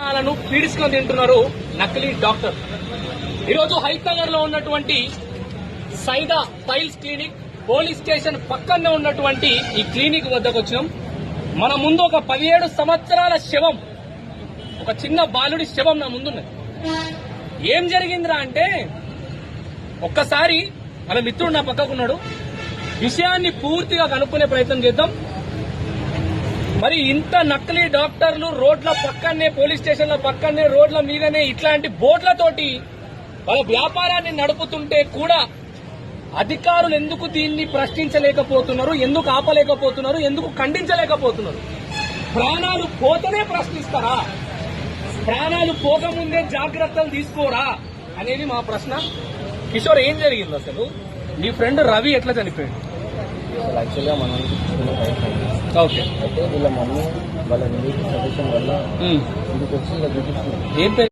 పీడించుకొని తింటున్నారు నకిలీ డాక్టర్. ఈరోజు హైతనగర్ లో ఉన్నటువంటి Saida piles clinic police station పక్కనే ఉన్నటువంటి ఈ క్లినిక్ వద్దకు వచ్చినాం. మన ముందు ఒక 17 సంవత్సరాల శవం, ఒక చిన్న బాలుడి శవం నా ముందున్నది. ఏం జరిగిందిరా అంటే, ఒక్కసారి మన మిత్రుడు నా పక్కకున్నాడు, విషయాన్ని పూర్తిగా కనుక్కునే ప్రయత్నం చేద్దాం. మరి ఇంత నకిలీ డాక్టర్లు రోడ్ల పక్కనే, పోలీస్ స్టేషన్ల పక్కనే, రోడ్ల మీదనే ఇట్లాంటి బోర్డులతోటి వాళ్ళ వ్యాపారాన్ని నడుపుతుంటే కూడా అధికారులు ఎందుకు దీన్ని ప్రశ్నించలేకపోతున్నారు, ఎందుకు ఆపలేకపోతున్నారు, ఎందుకు ఖండించలేకపోతున్నారు? ప్రాణాలు పోతేనే ప్రశ్నిస్తారా? ప్రాణాలు పోకముందే జాగ్రత్తలు తీసుకోరా అనేది మా ప్రశ్న. కిషోర్, ఏం జరిగింది అసలు? నీ ఫ్రెండ్ రవి ఎట్లా చనిపోయాడు? యాక్చువల్గా మనం ఓకే, అయితే వీళ్ళ మమ్మీ వాళ్ళ రిలేటివ్ సజెషన్ వల్ల ఇంటికి వచ్చి ఇలా చూపిస్తుంది. ఏం పేరు?